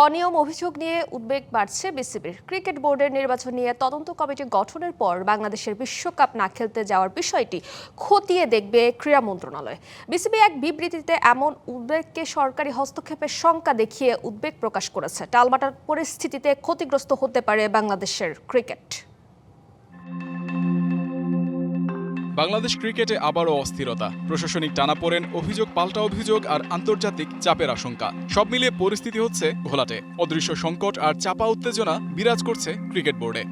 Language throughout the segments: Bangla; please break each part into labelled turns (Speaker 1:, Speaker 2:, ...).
Speaker 1: অনিয়ম অভিযোগ নিয়ে উদ্বেগ বাড়ছে বিসিবির। ক্রিকেট বোর্ডের নির্বাচন নিয়ে তদন্ত কমিটি গঠনের পর বাংলাদেশের বিশ্বকাপ না খেলতে যাওয়ার বিষয়টি খতিয়ে দেখবে ক্রীড়া মন্ত্রণালয়। বিসিবি এক বিবৃতিতে এমন উদ্বেগকে সরকারি হস্তক্ষেপের শঙ্কা দেখিয়ে উদ্বেগ প্রকাশ করেছে। টালমাটাল পরিস্থিতিতে ক্ষতিগ্রস্ত হতে পারে বাংলাদেশের ক্রিকেট।
Speaker 2: বাংলাদেশ ক্রিকেটে আবারও অস্থিরতা, প্রশাসনিক টানাপোড়েন, অভিযোগ পাল্টা অভিযোগ আর আন্তর্জাতিক চাপের আশঙ্কা। সব মিলিয়ে পরিস্থিতি হচ্ছে ঘোলাটে। অদৃশ্য সংকট আর চাপা উত্তেজনা বিরাজ করছে ক্রিকেট বোর্ডে।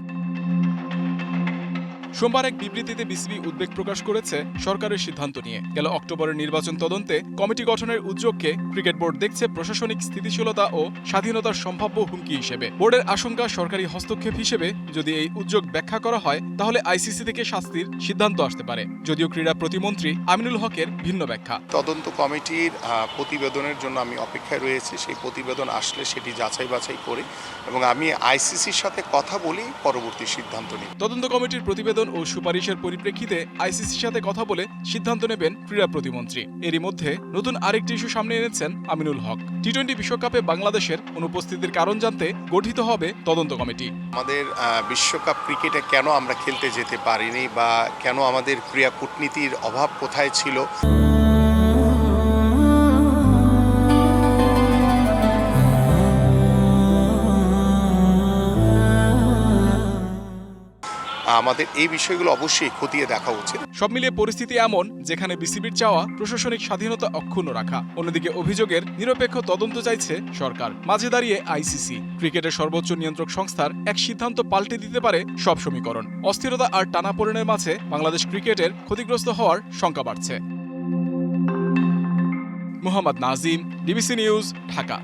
Speaker 2: সোমবার এক বিবৃতিতে বিসিবি উদ্বেগ প্রকাশ করেছে সরকারের সিদ্ধান্ত নিয়ে। গেল অক্টোবরের নির্বাচন তদন্তে কমিটি গঠনের উদ্যোগকে ক্রিকেট বোর্ড দেখছে প্রশাসনিক স্থিতিশীলতা ও স্বাধীনতার সম্ভাব্য হুমকি হিসেবে। বোর্ডের আশঙ্কা, সরকারি হস্তক্ষেপ হিসেবে যদি এই উদ্যোগ ব্যাখ্যা করা হয় তাহলে আইসিসি থেকে শাস্তির সিদ্ধান্ত আসতে পারে, যদিও ক্রীড়া প্রতিমন্ত্রী আমিনুল হকের ভিন্ন ব্যাখ্যা।
Speaker 3: তদন্ত কমিটির প্রতিবেদনের জন্য আমি অপেক্ষায় রয়েছি। সেই প্রতিবেদন আসলে সেটি যাচাই বাছাই করে এবং আমি আইসিসির সাথে কথা বলেই পরবর্তী সিদ্ধান্ত নিই।
Speaker 2: তদন্ত কমিটির প্রতিবেদন ও সুপারিশের পরিপ্রেক্ষিতে আইসিসির সাথে কথা বলে সিদ্ধান্ত নেবেন ক্রীড়া প্রতিমন্ত্রী। এরই মধ্যে নতুন আরেকটি ইস্যু সামনে এনেছেন আমিনুল হক। টি-20 বিশ্বকাপে বাংলাদেশের অনুপস্থিতির কারণ জানতে গঠিত হবে তদন্ত কমিটি।
Speaker 3: আমাদের বিশ্বকাপ ক্রিকেটে কেন আমরা খেলতে যেতে পারিনি বা কেন আমাদের ক্রীড়া কূটনীতির অভাব কোথায় ছিল, আমাদের এই বিষয়গুলো অবশ্যই খতিয়ে দেখা উচিত।
Speaker 2: সব মিলিয়ে পরিস্থিতি এমন, যেখানে বিসিবির চাওয়া প্রশাসনিক স্বাধীনতা অক্ষুণ্ণ রাখা, অন্যদিকে অভিযোগের নিরপেক্ষ তদন্ত চাইছে সরকার। মাঝে দাঁড়িয়ে আইসিসি। ক্রিকেটের সর্বোচ্চ নিয়ন্ত্রক সংস্থার এক সিদ্ধান্ত পাল্টে দিতে পারে সব সমীকরণ। অস্থিরতা আর টানাপোড়েনের মাঝে বাংলাদেশ ক্রিকেটের ক্ষতিগ্রস্ত হওয়ার শঙ্কা বাড়ছে। Mohammad Nazim, DBC news, Dhaka.